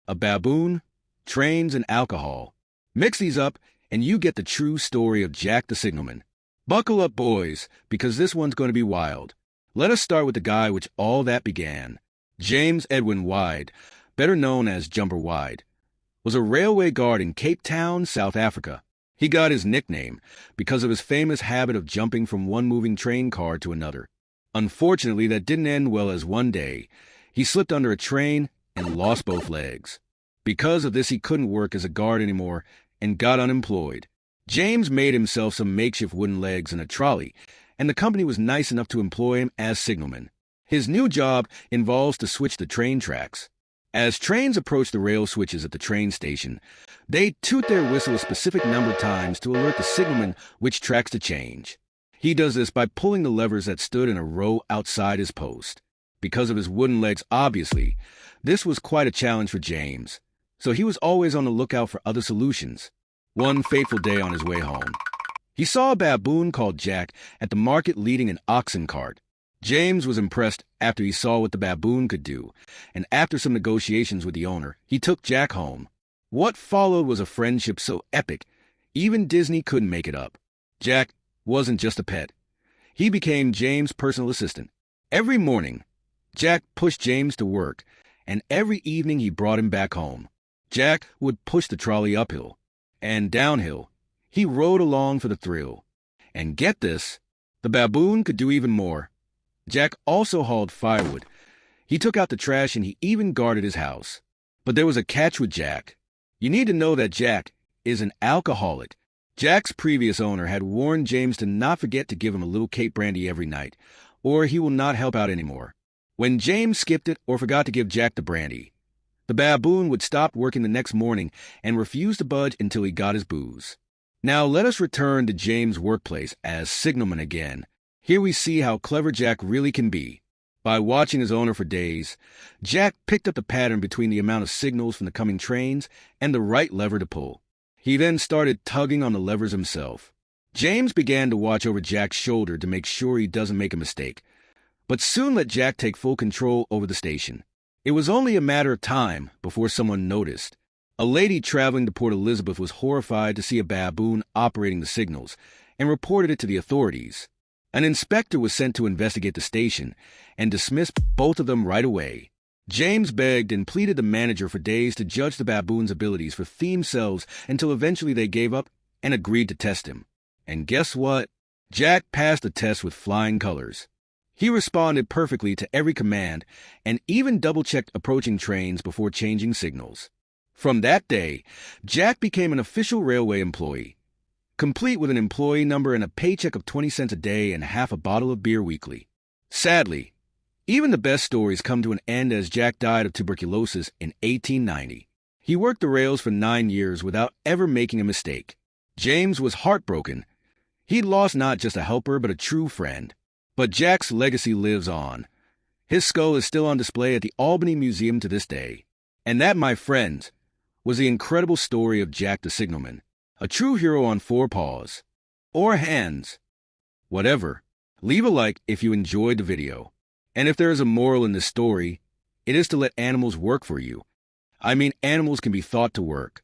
a baboon, trains, and alcohol. Mix these up, and you get the true story of Jack the Signalman. Buckle up, boys, because this one's going to be wild. Let us start with the guy which all that began. James Edwin Wide, better known as Jumper Wide, was a railway guard in Cape Town, South Africa. He got his nickname because of his famous habit of jumping from one moving train car to another. Unfortunately, that didn't end well, as one day he slipped under a train and lost both legs. Because of this, he couldn't work as a guard anymore and got unemployed. James made himself some makeshift wooden legs and a trolley, and the company was nice enough to employ him as signalman. His new job involves to switch the train tracks. As trains approach the rail switches at the train station, they toot their whistle a specific number of times to alert the signalman which tracks to change. He does this by pulling the levers that stood in a row outside his post. Because of his wooden legs, obviously, this was quite a challenge for James, so he was always on the lookout for other solutions. One fateful day on his way home, he saw a baboon called Jack at the market leading an oxen cart. James was impressed after he saw what the baboon could do, and after some negotiations with the owner, he took Jack home. What followed was a friendship so epic, even Disney couldn't make it up. Jack wasn't just a pet. He became James' personal assistant. Every morning, Jack pushed James to work, and every evening he brought him back home. Jack would push the trolley uphill and downhill. He rode along for the thrill. And get this, the baboon could do even more. Jack also hauled firewood. He took out the trash, and he even guarded his house. But there was a catch with Jack. You need to know that Jack is an alcoholic. Jack's previous owner had warned James to not forget to give him a little Cape brandy every night, or he will not help out anymore. When James skipped it or forgot to give Jack the brandy, the baboon would stop working the next morning and refuse to budge until he got his booze. Now let us return to James' workplace as signalman again. Here we see how clever Jack really can be. By watching his owner for days, Jack picked up the pattern between the amount of signals from the coming trains and the right lever to pull. He then started tugging on the levers himself. James began to watch over Jack's shoulder to make sure he doesn't make a mistake, but soon let Jack take full control over the station. It was only a matter of time before someone noticed. A lady traveling to Port Elizabeth was horrified to see a baboon operating the signals and reported it to the authorities. An inspector was sent to investigate the station and dismissed both of them right away. James begged and pleaded the manager for days to judge the baboon's abilities for themselves until eventually they gave up and agreed to test him. And guess what? Jack passed the test with flying colors. He responded perfectly to every command and even double-checked approaching trains before changing signals. From that day, Jack became an official railway employee, complete with an employee number and a paycheck of 20 cents a day and half a bottle of beer weekly. Sadly, even the best stories come to an end, as Jack died of tuberculosis in 1890. He worked the rails for 9 years without ever making a mistake. James was heartbroken. He'd lost not just a helper but a true friend. But Jack's legacy lives on. His skull is still on display at the Albany Museum to this day. And that, my friends, was the incredible story of Jack the Signalman. A true hero on 4 paws. Or hands. Whatever. Leave a like if you enjoyed the video. And if there is a moral in this story, it is to let animals work for you. I mean, animals can be taught to work.